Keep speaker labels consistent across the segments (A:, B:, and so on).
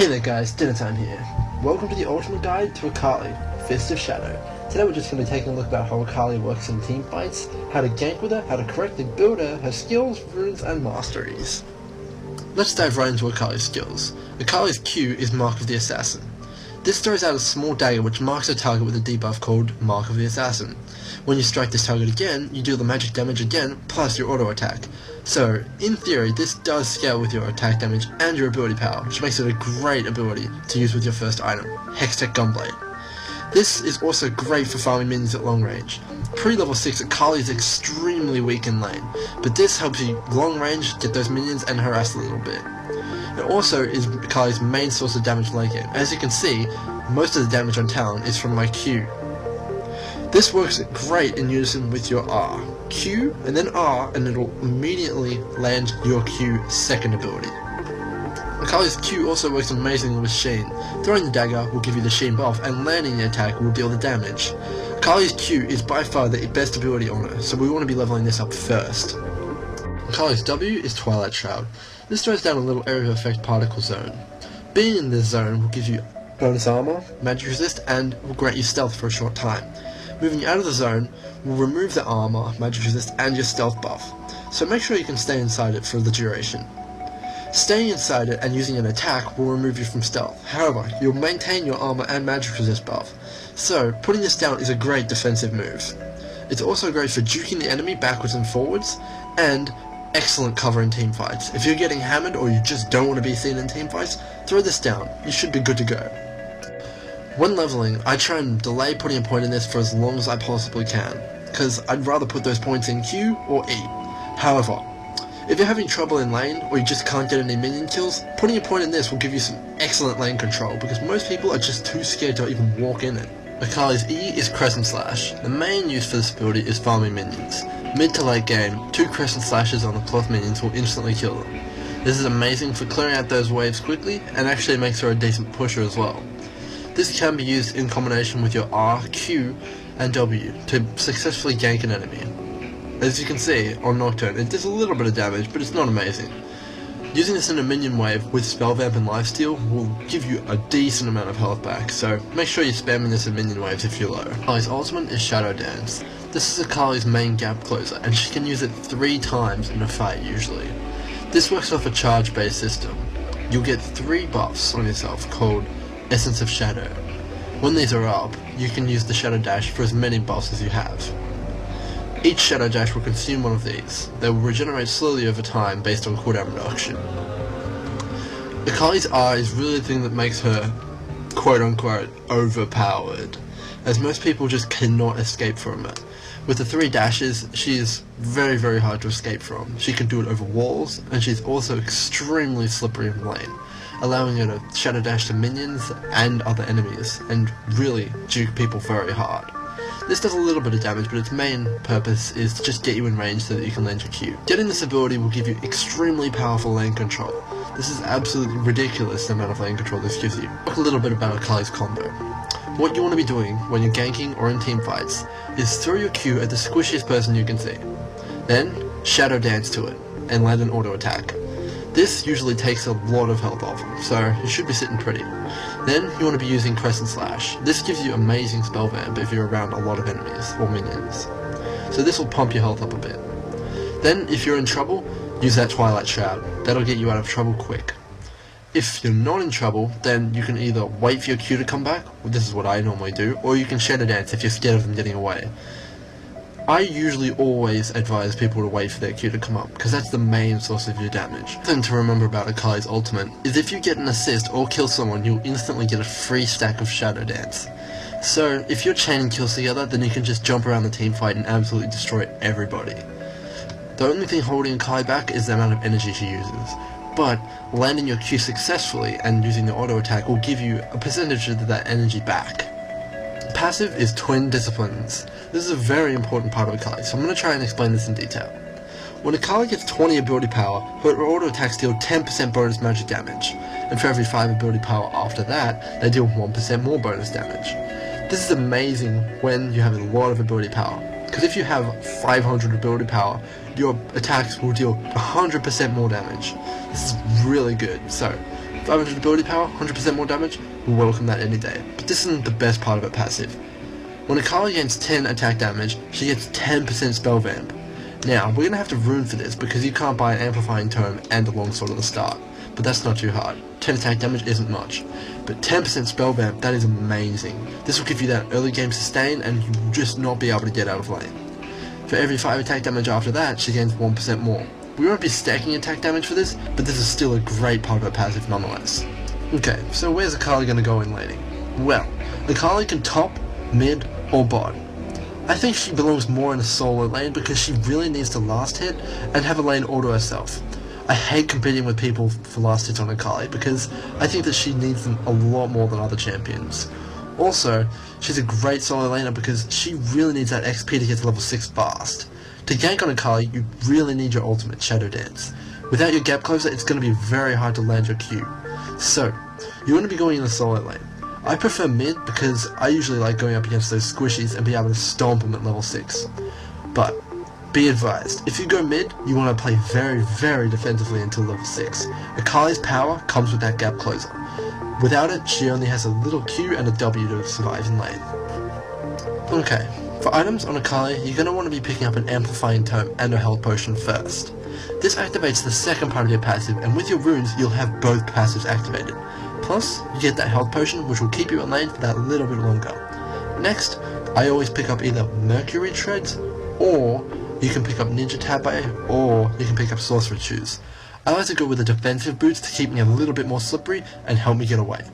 A: Hey there guys, dinner time here. Welcome to the ultimate guide to Akali, Fist of Shadow. Today we're just going to be taking a look about how Akali works in team fights, how to gank with her, how to correctly build her skills, runes, and masteries. Let's dive right into Akali's skills. Akali's Q is Mark of the Assassin. This throws out a small dagger which marks a target with a debuff called Mark of the Assassin. When you strike this target again, you deal the magic damage again, plus your auto attack. So, in theory, this does scale with your attack damage and your ability power, which makes it a great ability to use with your first item, Hextech Gunblade. This is also great for farming minions at long range. Pre-level 6, Akali is extremely weak in lane, but this helps you long range, get those minions, and harass a little bit. It also is Akali's main source of damage late game. As you can see, most of the damage on town is from my Q. This works great in unison with your R. Q and then R, and it'll immediately land your Q second ability. Akali's Q also works amazingly with Sheen. Throwing the dagger will give you the Sheen buff, and landing the attack will deal the damage. Akali's Q is by far the best ability on her, so we want to be leveling this up first. Akali's W is Twilight Shroud. This throws down a little area of effect particle zone. Being in this zone will give you bonus armor, magic resist, and will grant you stealth for a short time. Moving out of the zone will remove the armor, magic resist, and your stealth buff, so make sure you can stay inside it for the duration. Staying inside it and using an attack will remove you from stealth. However, you'll maintain your armor and magic resist buff, so putting this down is a great defensive move. It's also great for juking the enemy backwards and forwards, and excellent cover in team fights. If you're getting hammered or you just don't want to be seen in team fights, throw this down. You should be good to go. When leveling, I try and delay putting a point in this for as long as I possibly can, because I'd rather put those points in Q or E. However, if you're having trouble in lane, or you just can't get any minion kills, putting a point in this will give you some excellent lane control, because most people are just too scared to even walk in it. Akali's E is Crescent Slash. The main use for this ability is farming minions. Mid to late game, 2 Crescent Slashes on the cloth minions will instantly kill them. This is amazing for clearing out those waves quickly, and actually makes her a decent pusher as well. This can be used in combination with your R, Q, and W to successfully gank an enemy. As you can see, on Nocturne, it does a little bit of damage, but it's not amazing. Using this in a minion wave with Spell Vamp and Lifesteal will give you a decent amount of health back, so make sure you're spamming this in minion waves if you're low. Akali's ultimate is Shadow Dance. This is Akali's main gap closer, and she can use it 3 times in a fight usually. This works off a charge-based system. You'll get 3 buffs on yourself called Essence of Shadow. When these are up, you can use the Shadow Dash for as many buffs as you have. Each Shadow Dash will consume one of these. They will regenerate slowly over time based on cooldown reduction. Akali's R is really the thing that makes her quote-unquote overpowered, as most people just cannot escape from it. With the 3 dashes, she is very, very hard to escape from. She can do it over walls, and she's also extremely slippery in lane, allowing her to Shadow Dash to minions and other enemies, and really juke people very hard. This does a little bit of damage, but its main purpose is to just get you in range so that you can land your Q. Getting this ability will give you extremely powerful lane control. This is absolutely ridiculous, the amount of lane control this gives you. Talk a little bit about Akali's combo. What you want to be doing when you're ganking or in team fights is throw your Q at the squishiest person you can see. Then, Shadow Dance to it, and land an auto attack. This usually takes a lot of health off him, so you should be sitting pretty. Then you want to be using Crescent Slash. This gives you amazing spell vamp if you're around a lot of enemies or minions. So this will pump your health up a bit. Then if you're in trouble, use that Twilight Shroud. That'll get you out of trouble quick. If you're not in trouble, then you can either wait for your Q to come back, this is what I normally do, or you can Shadow Dance if you're scared of them getting away. I usually always advise people to wait for their Q to come up, because that's the main source of your damage. The thing to remember about Akali's ultimate is if you get an assist or kill someone, you'll instantly get a free stack of Shadow Dance. So if you're chaining kills together, then you can just jump around the team fight and absolutely destroy everybody. The only thing holding Akali back is the amount of energy she uses, but landing your Q successfully and using the auto attack will give you a percentage of that energy back. Passive is Twin Disciplines. This is a very important part of Akali, so I'm going to try and explain this in detail. When Akali gets 20 ability power, her auto attacks deal 10% bonus magic damage, and for every 5 ability power after that, they deal 1% more bonus damage. This is amazing when you have a lot of ability power, because if you have 500 ability power, your attacks will deal 100% more damage. This is really good, so 500 ability power, 100% more damage, we'll welcome that any day. But this isn't the best part of her passive. When Akali gains 10 attack damage, she gets 10% spell vamp. Now, we're going to have to rune for this because you can't buy an amplifying tome and a longsword at the start, but that's not too hard. 10 attack damage isn't much, but 10% spell vamp, that is amazing. This will give you that early game sustain and you will just not be able to get out of lane. For every 5 attack damage after that, she gains 1% more. We won't be stacking attack damage for this, but this is still a great part of her passive nonetheless. Okay, so where's Akali going to go in laning? Well, Akali can top, mid, or bot. I think she belongs more in a solo lane because she really needs to last hit and have a lane all to herself. I hate competing with people for last hits on Akali because I think that she needs them a lot more than other champions. Also, she's a great solo laner because she really needs that XP to get to level 6 fast. To gank on Akali, you really need your ultimate, Shadow Dance. Without your gap closer, it's going to be very hard to land your Q. So, you want to be going in the solo lane. I prefer mid because I usually like going up against those squishies and be able to stomp them at level 6. But, be advised, if you go mid, you want to play very defensively until level 6. Akali's power comes with that gap closer. Without it, she only has a little Q and a W to survive in lane. Okay, for items on Akali, you're going to want to be picking up an amplifying tome and a health potion first. This activates the second part of your passive, and with your runes, you'll have both passives activated. Plus, you get that health potion, which will keep you in lane for that little bit longer. Next, I always pick up either Mercury Treads, or you can pick up Ninja Tabe, or you can pick up Sorcerer Shoes. I like to go with the defensive boots to keep me a little bit more slippery and help me get away.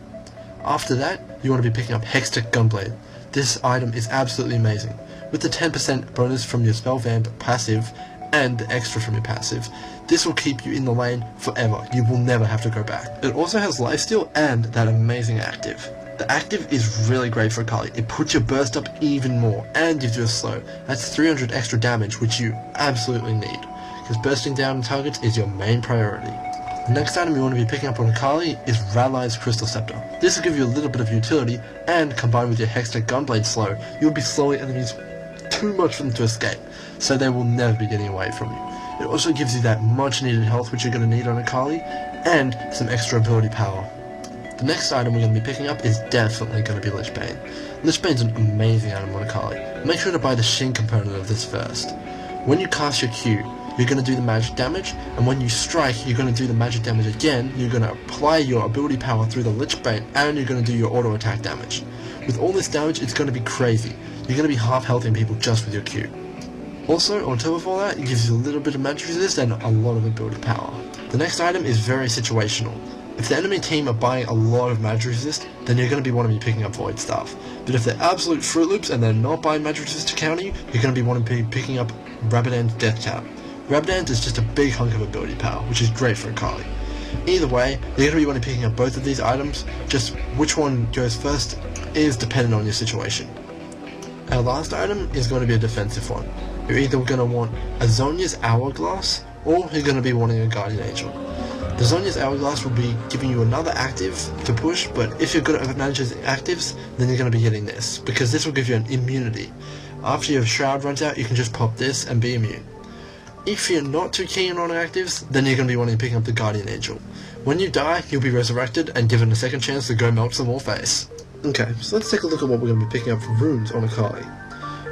A: After that, you want to be picking up Hextech Gunblade. This item is absolutely amazing. With the 10% bonus from your spell vamp passive, and the extra from your passive, this will keep you in the lane forever. You will never have to go back. It also has lifesteal and that amazing active. The active is really great for Akali. It puts your burst up even more and gives you a slow. That's 300 extra damage, which you absolutely need, because bursting down targets is your main priority. The next item you want to be picking up on Akali is Ralai's Crystal Scepter. This will give you a little bit of utility, and combined with your Hextech Gunblade slow, you'll be slowing enemies too much for them to escape, so they will never be getting away from you. It also gives you that much needed health which you're going to need on Akali, and some extra ability power. The next item we're going to be picking up is definitely going to be Lich Bane. Lich Bane's an amazing item on Akali. Make sure to buy the Shin component of this first. When you cast your Q, you're going to do the magic damage, and when you strike, you're going to do the magic damage again. You're going to apply your ability power through the Lich Bane, and you're going to do your auto attack damage. With all this damage, it's going to be crazy. You're going to be half healthing people just with your Q. Also, on top of all that, it gives you a little bit of magic resist and a lot of ability power. The next item is very situational. If the enemy team are buying a lot of magic resist, then you're going to be wanting to be picking up Void Staff. But if they're absolute Fruit Loops and they're not buying magic resist to counter you, you're going to be wanting to be picking up Rabadon's Death Cap. Rabadon is just a big hunk of ability power, which is great for Akali. Either way, you're going to be wanting to be picking up both of these items, just which one goes first is dependent on your situation. Our last item is going to be a defensive one. You're either going to want a Zhonya's Hourglass, or you're going to be wanting a Guardian Angel. The Zhonya's Hourglass will be giving you another active to push, but if you're good at managing actives, then you're going to be getting this, because this will give you an immunity. After your Shroud runs out, you can just pop this and be immune. If you're not too keen on actives, then you're going to be wanting to pick up the Guardian Angel. When you die, you'll be resurrected and given a second chance to go melt some more face. Okay, so let's take a look at what we're going to be picking up for runes on Akali.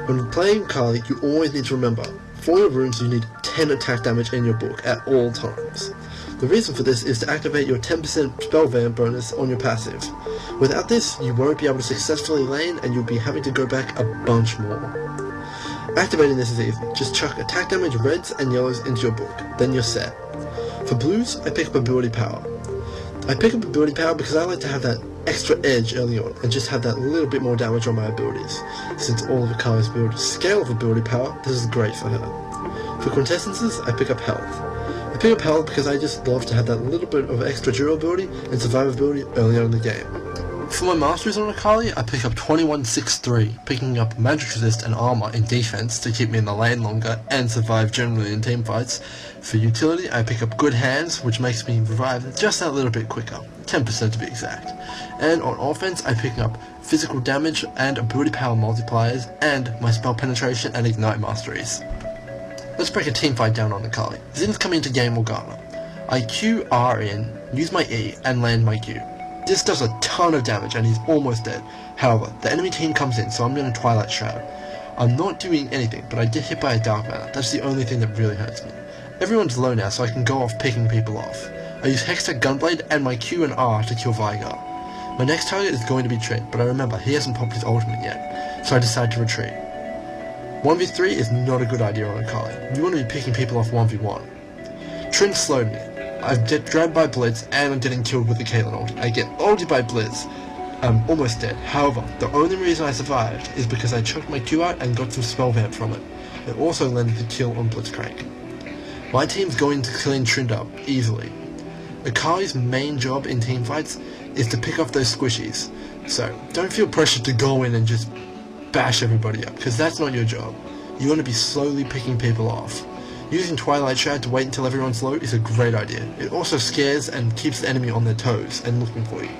A: When playing Akali, you always need to remember, for your runes you need 10 attack damage in your book at all times. The reason for this is to activate your 10% spell vamp bonus on your passive. Without this, you won't be able to successfully lane and you'll be having to go back a bunch more. Activating this is easy. Just chuck attack damage reds and yellows into your book, then you're set. For blues, I pick up ability power. I pick up ability power because I like to have that extra edge early on and just have that little bit more damage on my abilities. Since all of Akali's build scale of ability power, this is great for her. For quintessences, I pick up health. I pick up health because I just love to have that little bit of extra durability and survivability early on in the game. For my masteries on Akali, I pick up 2163, picking up magic resist and armor in defense to keep me in the lane longer and survive generally in team fights. For utility, I pick up good hands, which makes me revive just that little bit quicker, 10% to be exact. And on offense, I pick up physical damage and ability power multipliers and my spell penetration and ignite masteries. Let's break a team fight down on Akali. Zin's coming into game Morgana. I Q R in use my E, and land my Q. This does a ton of damage and he's almost dead. However, the enemy team comes in, so I'm going to Twilight Shroud. I'm not doing anything, but I get hit by a Dark Mana. That's the only thing that really hurts me. Everyone's low now, so I can go off picking people off. I use Hextech Gunblade and my Q and R to kill Vigar. My next target is going to be Trin, but I remember he hasn't popped his ultimate yet, so I decide to retreat. 1v3 is not a good idea on Akali. You want to be picking people off 1v1. Trin slowed me. I get grabbed by Blitz and I'm getting killed with the Caitlyn ult. I get ulted by Blitz. I'm almost dead. However, the only reason I survived is because I chucked my Q out and got some spell vamp from it. It also landed the kill on Blitzcrank. My team's going to clean Trin up easily. Akali's main job in teamfights is to pick off those squishies. So don't feel pressured to go in and just bash everybody up, because that's not your job. You want to be slowly picking people off. Using Twilight Shroud to wait until everyone's low is a great idea. It also scares and keeps the enemy on their toes and looking for you.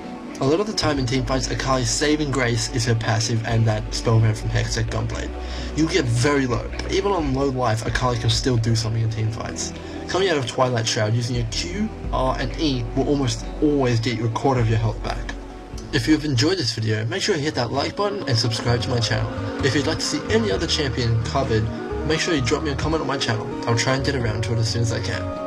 A: A lot of the time in teamfights, Akali's saving grace is her passive and that spellman from Hextech Gunblade. You get very low, but even on low life, Akali can still do something in teamfights. Coming out of Twilight Shroud using a Q, R and E will almost always get you a quarter of your health back. If you have enjoyed this video, make sure you hit that like button and subscribe to my channel. If you'd like to see any other champion covered, make sure you drop me a comment on my channel. I'll try and get around to it as soon as I can.